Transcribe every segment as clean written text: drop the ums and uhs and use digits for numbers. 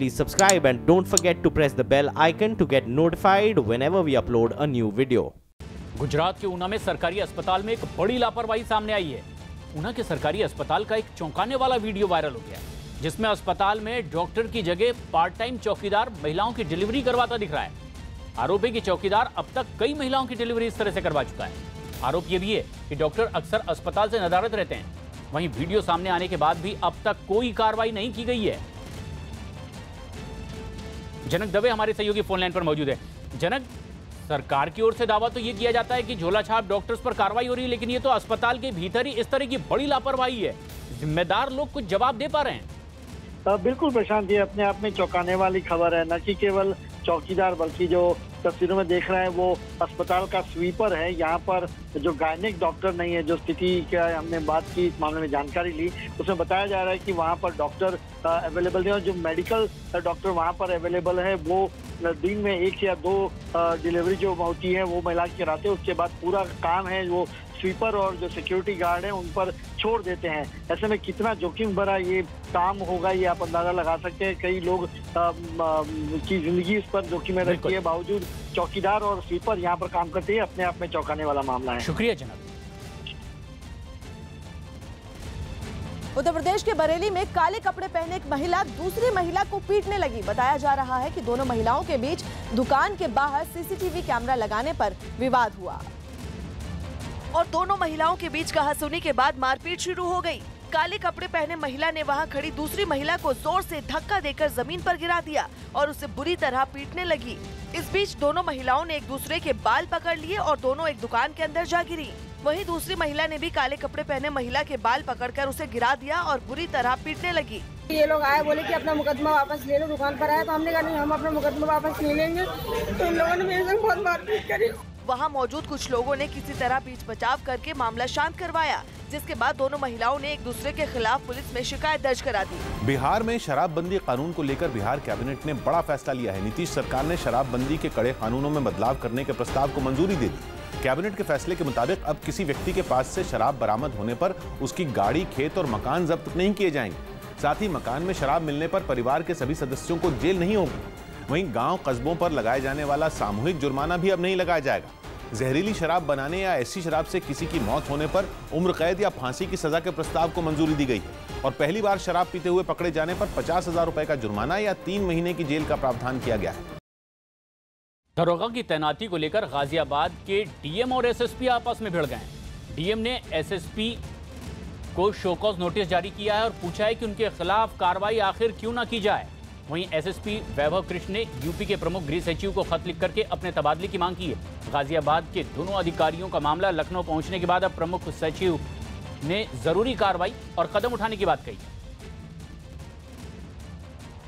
please subscribe and don't forget to press the bell icon to get notified whenever we upload a new video. Gujarat के ऊना में सरकारी अस्पताल में एक बड़ी लापरवाही सामने आई है। ऊना के सरकारी अस्पताल का एक चौंकाने वाला वीडियो वायरल हो गया, जिसमें अस्पताल में डॉक्टर की जगह पार्ट टाइम चौकीदार महिलाओं की डिलीवरी करवाता दिख रहा है। आरोप है कि चौकीदार अब तक कई महिलाओं की डिलीवरी इस तरह से करवा चुका है। आरोप यह भी है कि डॉक्टर अक्सर अस्पताल से नदारद रहते हैं। वहीं वीडियो सामने आने के बाद भी अब तक कोई कार्रवाई नहीं की गई है। जनक दवे हमारे सहयोगी फोन लाइन पर मौजूद है। जनक, सरकार की ओर से दावा तो ये किया जाता है कि झोला छाप डॉक्टर्स पर कार्रवाई हो रही है, लेकिन ये तो अस्पताल के भीतर ही इस तरह की बड़ी लापरवाही है। जिम्मेदार लोग कुछ जवाब दे पा रहे हैं? बिल्कुल प्रशांत, ये अपने आप में चौंकाने वाली खबर है। न कि केवल चौकीदार बल्कि जो तस्वीरों में देख रहे हैं वो अस्पताल का स्वीपर है। यहाँ पर जो गायनिक डॉक्टर नहीं है, जो स्थिति का हमने बात की, इस मामले में जानकारी ली, उसमें बताया जा रहा है कि वहाँ पर डॉक्टर अवेलेबल नहीं और जो मेडिकल डॉक्टर वहाँ पर अवेलेबल है वो दिन में 1 या 2 डिलीवरी जो होती है वो महिला की कराते हैं। उसके बाद पूरा काम है वो स्वीपर और जो सिक्योरिटी गार्ड हैं उन पर छोड़ देते हैं। ऐसे में कितना जोखिम भरा ये काम होगा ये आप अंदाजा लगा सकते हैं। कई लोग की जिंदगी इस पर जोखिम में रहती है, बावजूद चौकीदार और स्वीपर यहाँ पर काम करते हैं। अपने आप में चौंकाने वाला मामला है। शुक्रिया जनाब। उत्तर प्रदेश के बरेली में काले कपड़े पहने एक महिला दूसरी महिला को पीटने लगी। बताया जा रहा है कि दोनों महिलाओं के बीच दुकान के बाहर सीसीटीवी कैमरा लगाने पर विवाद हुआ और दोनों महिलाओं के बीच कहासुनी के बाद मारपीट शुरू हो गई। काले कपड़े पहने महिला ने वहां खड़ी दूसरी महिला को जोर से धक्का देकर जमीन पर गिरा दिया और उसे बुरी तरह पीटने लगी। इस बीच दोनों महिलाओं ने एक दूसरे के बाल पकड़ लिए और दोनों एक दुकान के अंदर जा गिरी। वहीं दूसरी महिला ने भी काले कपड़े पहने महिला के बाल पकड़कर उसे गिरा दिया और बुरी तरह पीटने लगी। ये लोग आए, बोले कि अपना मुकदमा वापस ले लो। दुकान पर आया तो हमने कहा नहीं, हम अपना मुकदमा वापस नहीं लेंगे। तो इन लोगों ने मेरे से बहुत मारपीट करी। वहां मौजूद कुछ लोगों ने किसी तरह बीच बचाव करके मामला शांत करवाया, जिसके बाद दोनों महिलाओं ने एक दूसरे के खिलाफ पुलिस में शिकायत दर्ज करा दी। बिहार में शराबबंदी कानून को लेकर बिहार कैबिनेट ने बड़ा फैसला लिया है। नीतीश सरकार ने शराबबंदी के कड़े कानूनों में बदलाव करने के प्रस्ताव को मंजूरी दे दी। कैबिनेट के फैसले के मुताबिक अब किसी व्यक्ति के पास से शराब बरामद होने पर उसकी गाड़ी, खेत और मकान जब्त नहीं किए जाएंगे। साथ ही मकान में शराब मिलने पर परिवार के सभी सदस्यों को जेल नहीं होगी। वहीं गांव कस्बों पर लगाए जाने वाला सामूहिक जुर्माना भी अब नहीं लगाया जाएगा। जहरीली शराब बनाने या ऐसी शराब से किसी की मौत होने पर उम्र कैद या फांसी की सजा के प्रस्ताव को मंजूरी दी गई है और पहली बार शराब पीते हुए पकड़े जाने पर 50,000 रुपए का जुर्माना या 3 महीने की जेल का प्रावधान किया गया है। दरोगा की तैनाती को लेकर गाजियाबाद के डीएम और एसएसपी आपस में भिड़ गए। डीएम ने एसएसपी को शोकॉज नोटिस जारी किया है और पूछा है कि उनके खिलाफ कार्रवाई आखिर क्यों ना की जाए। वहीं एसएसपी वैभव कृष्ण ने यूपी के प्रमुख गृह सचिव को खत लिख करके अपने तबादले की मांग की है। गाजियाबाद के दोनों अधिकारियों का मामला लखनऊ पहुंचने के बाद अब प्रमुख सचिव ने जरूरी कार्रवाई और कदम उठाने की बात कही।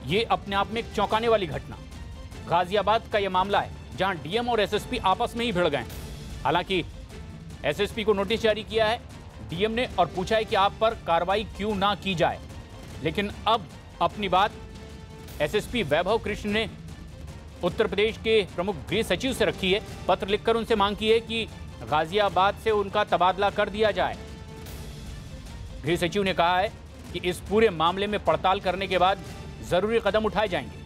ये अपने आप में एक चौंकाने वाली घटना गाजियाबाद का यह मामला है, जहां डीएम और एसएसपी आपस में ही भिड़ गए। हालांकि एसएसपी को नोटिस जारी किया है डीएम ने और पूछा है कि आप पर कार्रवाई क्यों ना की जाए, लेकिन अब अपनी बात एसएसपी वैभव कृष्ण ने उत्तर प्रदेश के प्रमुख गृह सचिव से रखी है। पत्र लिखकर उनसे मांग की है कि गाजियाबाद से उनका तबादला कर दिया जाए। गृह सचिव ने कहा है कि इस पूरे मामले में पड़ताल करने के बाद जरूरी कदम उठाए जाएंगे।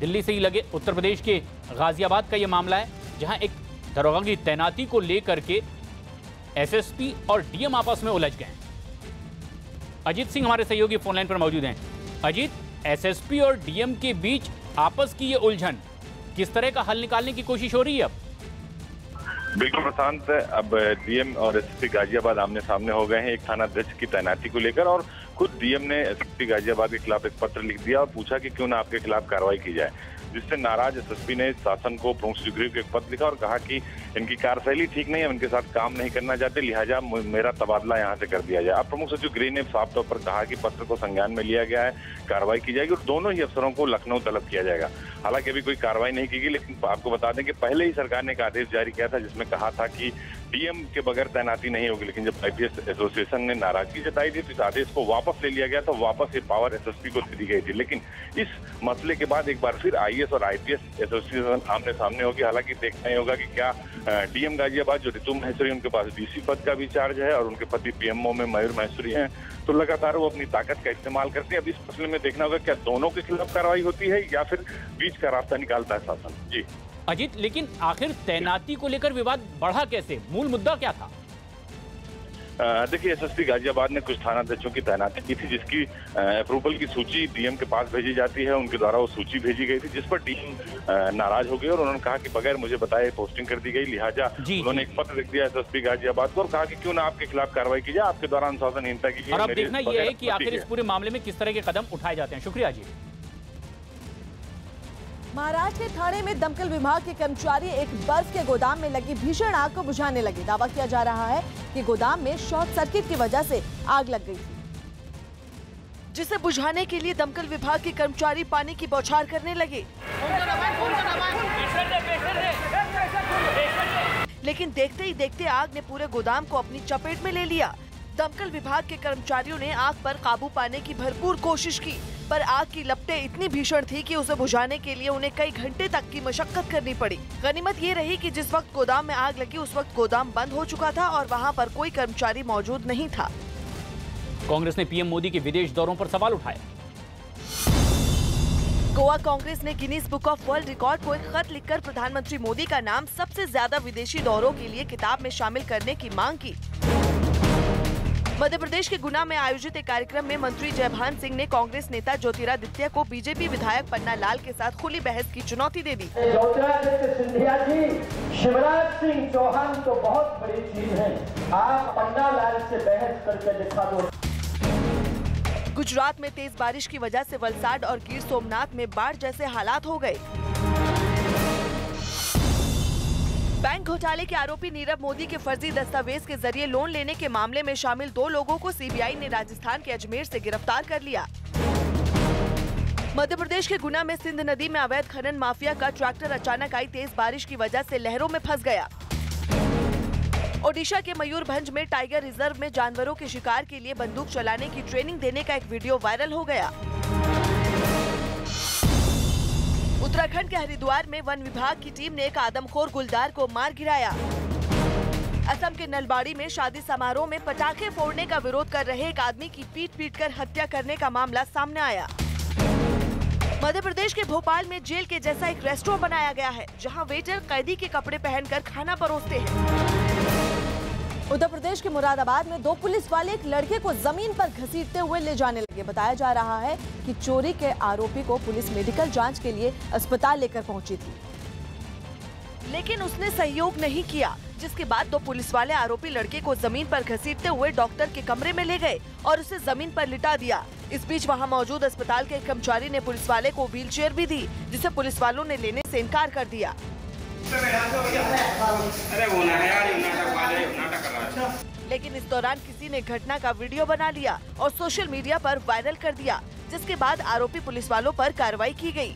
दिल्ली से ही लगे उत्तर प्रदेश के गाजियाबाद का यह मामला है, जहां एक दरोगा की तैनाती को लेकर के एसएसपी और डीएम आपस में उलझ गए। अजीत सिंह हमारे सहयोगी फोन लाइन पर मौजूद हैं। अजीत, एसएसपी और डीएम के बीच आपस की ये उलझन किस तरह का हल निकालने की कोशिश हो रही है अब? बिल्कुल प्रशांत, अब डीएम और एसएसपी गाजियाबाद आमने सामने हो गए हैं एक थानाध्यक्ष की तैनाती को लेकर और खुद डीएम ने एसएसपी गाजियाबाद के खिलाफ एक पत्र लिख दिया और पूछा कि क्यों ना आपके खिलाफ कार्रवाई की जाए, जिससे नाराज एसएसपी ने शासन को प्रमुख सचिव को एक पत्र लिखा और कहा कि इनकी कार्यशैली ठीक नहीं है, इनके साथ काम नहीं करना चाहते, लिहाजा मेरा तबादला यहां से कर दिया जाए। अब प्रमुख सचिव गृह ने साफ तौर पर कहा कि पत्र को संज्ञान में लिया गया है, कार्रवाई की जाएगी और दोनों ही अफसरों को लखनऊ तलब किया जाएगा। हालांकि अभी कोई कार्रवाई नहीं की गई, लेकिन आपको बता दें कि पहले ही सरकार ने एक आदेश जारी किया था जिसमें में कहा था कि डीएम के बगैर तैनाती नहीं होगी, लेकिन जब आईपीएस एसोसिएशन ने नाराजगी जताई थी तो इस आदेश को वापस ले लिया गया, तो वापस ये पावर एसएसपी को दे दी गई थी। लेकिन इस मसले के बाद एक बार फिर आईएएस और आईपीएस एसोसिएशन आमने सामने होगी। हालांकि देखना ही होगा कि क्या डीएम गाजियाबाद जो ऋतु महेश्वरी, उनके पास डीसी पद का भी चार्ज है और उनके पति पीएमओ में मयूर महेश्वरी हैं, तो लगातार वो अपनी ताकत का इस्तेमाल करते हैं। अब इस मसले में देखना होगा क्या दोनों के खिलाफ कार्रवाई होती है या फिर बीच का रास्ता निकालता है शासन। जी अजीत, लेकिन आखिर तैनाती को लेकर विवाद बढ़ा कैसे? मूल मुद्दा क्या था? देखिए, एसएसपी गाजियाबाद ने कुछ थानाध्यक्षों की तैनाती की थी, जिसकी अप्रूवल की सूची डीएम के पास भेजी जाती है। उनके द्वारा वो सूची भेजी गई थी, जिस पर डीएम नाराज हो गए और उन्होंने कहा कि बगैर मुझे बताए पोस्टिंग कर दी गई। लिहाजा उन्होंने एक पत्र लिख दिया एसएसपी गाजियाबाद को और कहा कि क्यों ना आपके खिलाफ कार्रवाई की जाए, आपके द्वारा अनुशासनहीनता की। और अब देखना यह है कि आखिर इस पूरे मामले में किस तरह के कदम उठाए जाते हैं। शुक्रिया जी। महाराष्ट्र के ठाणे में दमकल विभाग के कर्मचारी एक बर्फ के गोदाम में लगी भीषण आग को बुझाने लगे। दावा किया जा रहा है कि गोदाम में शॉर्ट सर्किट की वजह से आग लग गई थी, जिसे बुझाने के लिए दमकल विभाग के कर्मचारी पानी की बौछार करने लगे। लेकिन देखते ही देखते आग ने पूरे गोदाम को अपनी चपेट में ले लिया। दमकल विभाग के कर्मचारियों ने आग पर काबू पाने की भरपूर कोशिश की, पर आग की लपटें इतनी भीषण थी कि उसे बुझाने के लिए उन्हें कई घंटे तक की मशक्कत करनी पड़ी। गनीमत ये रही कि जिस वक्त गोदाम में आग लगी उस वक्त गोदाम बंद हो चुका था और वहां पर कोई कर्मचारी मौजूद नहीं था। कांग्रेस ने पीएम मोदी के विदेश दौरों पर सवाल उठाए। गोवा कांग्रेस ने Guinness book of world record को एक खत लिखकर प्रधानमंत्री मोदी का नाम सबसे ज्यादा विदेशी दौरों के लिए किताब में शामिल करने की मांग की। मध्य प्रदेश के गुना में आयोजित एक कार्यक्रम में मंत्री जयभान सिंह ने कांग्रेस नेता ज्योतिरादित्य को बीजेपी विधायक पन्ना लाल के साथ खुली बहस की चुनौती दे दी। ज्योतिरादित्य सिंधिया जी, शिवराज सिंह चौहान तो बहुत बड़ी चीज है, आप पन्ना लाल से बहस करके दिखा दो। गुजरात में तेज बारिश की वजह से वलसाड और गिर सोमनाथ में बाढ़ जैसे हालात हो गए। बैंक घोटाले के आरोपी नीरव मोदी के फर्जी दस्तावेज के जरिए लोन लेने के मामले में शामिल 2 लोगों को सीबीआई ने राजस्थान के अजमेर से गिरफ्तार कर लिया। मध्य प्रदेश के गुना में सिंध नदी में अवैध खनन माफिया का ट्रैक्टर अचानक आई तेज बारिश की वजह से लहरों में फंस गया। ओडिशा के मयूरभंज में टाइगर रिजर्व में जानवरों के शिकार के लिए बंदूक चलाने की ट्रेनिंग देने का एक वीडियो वायरल हो गया। उत्तराखंड के हरिद्वार में वन विभाग की टीम ने एक आदमखोर गुलदार को मार गिराया। असम के नलबाड़ी में शादी समारोह में पटाखे फोड़ने का विरोध कर रहे एक आदमी की पीट कर हत्या करने का मामला सामने आया। मध्य प्रदेश के भोपाल में जेल के जैसा एक रेस्टोरेंट बनाया गया है, जहां वेटर कैदी के कपड़े पहनकर खाना परोसते हैं। उत्तर प्रदेश के मुरादाबाद में 2 पुलिस वाले एक लड़के को जमीन पर घसीटते हुए ले जाने लगे। बताया जा रहा है कि चोरी के आरोपी को पुलिस मेडिकल जांच के लिए अस्पताल लेकर पहुंची थी, लेकिन उसने सहयोग नहीं किया, जिसके बाद 2 पुलिस वाले आरोपी लड़के को जमीन पर घसीटते हुए डॉक्टर के कमरे में ले गए और उसे जमीन पर लिटा दिया। इस बीच वहां मौजूद अस्पताल के कर्मचारी ने पुलिस वाले को व्हील चेयर भी दी, जिसे पुलिस वालों ने लेने से इनकार कर दिया। लेकिन इस दौरान किसी ने घटना का वीडियो बना लिया और सोशल मीडिया पर वायरल कर दिया, जिसके बाद आरोपी पुलिस वालों पर कार्रवाई की गई।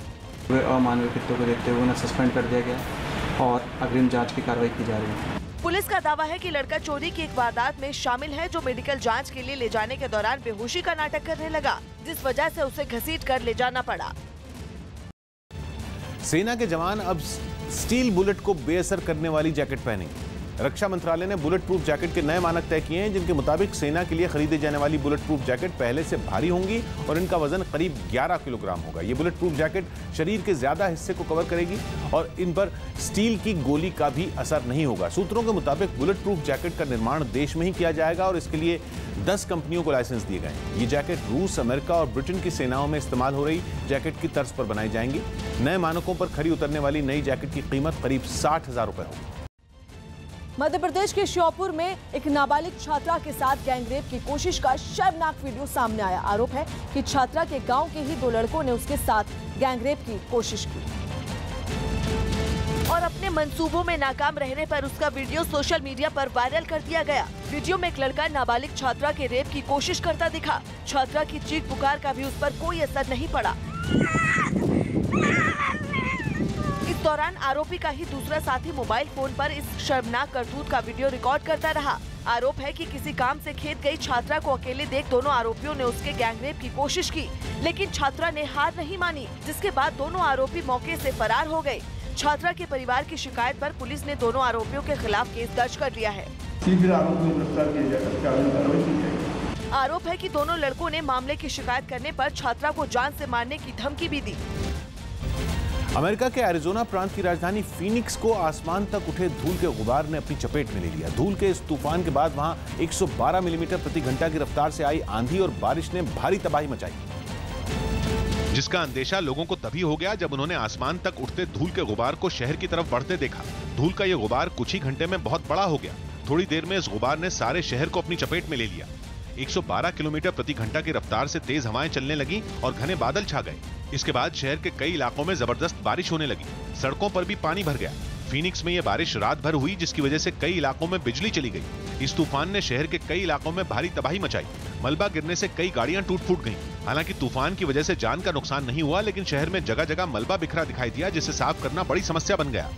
अमानवीय कृत्यों को देखते हुए उन्हें सस्पेंड कर दिया गया और अग्रिम जांच की कार्रवाई की जा रही है। पुलिस का दावा है कि लड़का चोरी की एक वारदात में शामिल है, जो मेडिकल जांच के लिए ले जाने के दौरान बेहोशी का नाटक करने लगा, जिस वजह से उसे घसीट कर ले जाना पड़ा। सेना के जवान अब स्टील बुलेट को बेअसर करने वाली जैकेट पहनेंगे। रक्षा मंत्रालय ने बुलेट प्रूफ जैकेट के नए मानक तय किए हैं, जिनके मुताबिक सेना के लिए खरीदी जाने वाली बुलेट प्रूफ जैकेट पहले से भारी होंगी और इनका वजन करीब 11 किलोग्राम होगा। ये बुलेट प्रूफ जैकेट शरीर के ज्यादा हिस्से को कवर करेगी और इन पर स्टील की गोली का भी असर नहीं होगा। सूत्रों के मुताबिक बुलेट प्रूफ जैकेट का निर्माण देश में ही किया जाएगा और इसके लिए 10 कंपनियों को लाइसेंस दिए गए हैं। ये जैकेट रूस, अमेरिका और ब्रिटेन की सेनाओं में इस्तेमाल हो रही जैकेट की तर्ज पर बनाई जाएंगी। नए मानकों पर खरी उतरने वाली नई जैकेट की कीमत करीब 60,000 रुपए होगी। मध्य प्रदेश के श्योपुर में एक नाबालिग छात्रा के साथ गैंगरेप की कोशिश का शर्मनाक वीडियो सामने आया। आरोप है कि छात्रा के गांव के ही 2 लड़कों ने उसके साथ गैंगरेप की कोशिश की और अपने मंसूबों में नाकाम रहने पर उसका वीडियो सोशल मीडिया पर वायरल कर दिया गया। वीडियो में एक लड़का नाबालिग छात्रा के रेप की कोशिश करता दिखा। छात्रा की चीख पुकार का भी उस पर कोई असर नहीं पड़ा। इस दौरान आरोपी का ही दूसरा साथी मोबाइल फोन पर इस शर्मनाक करतूत का वीडियो रिकॉर्ड करता रहा। आरोप है कि किसी काम से खेत गई छात्रा को अकेले देख दोनों आरोपियों ने उसके गैंगरेप की कोशिश की, लेकिन छात्रा ने हार नहीं मानी, जिसके बाद दोनों आरोपी मौके से फरार हो गए। छात्रा के परिवार की शिकायत पर पुलिस ने दोनों आरोपियों के खिलाफ केस दर्ज कर लिया है। आरोप है कि दोनों लड़कों ने मामले की शिकायत करने पर छात्रा को जान से मारने की धमकी भी दी। अमेरिका के एरिजोना प्रांत की राजधानी फीनिक्स को आसमान तक उठे धूल के गुबार ने अपनी चपेट में ले लिया। धूल के इस तूफान के बाद वहां 112 मिलीमीटर प्रति घंटा की रफ्तार से आई आंधी और बारिश ने भारी तबाही मचाई, जिसका अंदेशा लोगों को तभी हो गया जब उन्होंने आसमान तक उठते धूल के गुबार को शहर की तरफ बढ़ते देखा। धूल का यह गुबार कुछ ही घंटे में बहुत बड़ा हो गया। थोड़ी देर में इस गुबार ने सारे शहर को अपनी चपेट में ले लिया। 112 किलोमीटर प्रति घंटा की रफ्तार से तेज हवाएं चलने लगी और घने बादल छा गए। इसके बाद शहर के कई इलाकों में जबरदस्त बारिश होने लगी। सड़कों पर भी पानी भर गया। फीनिक्स में यह बारिश रात भर हुई, जिसकी वजह से कई इलाकों में बिजली चली गई। इस तूफान ने शहर के कई इलाकों में भारी तबाही मचाई। मलबा गिरने से कई गाड़ियां टूट फूट गईं। हालांकि तूफान की वजह से जान का नुकसान नहीं हुआ, लेकिन शहर में जगह जगह मलबा बिखरा दिखाई दिया, जिसे साफ करना बड़ी समस्या बन गया।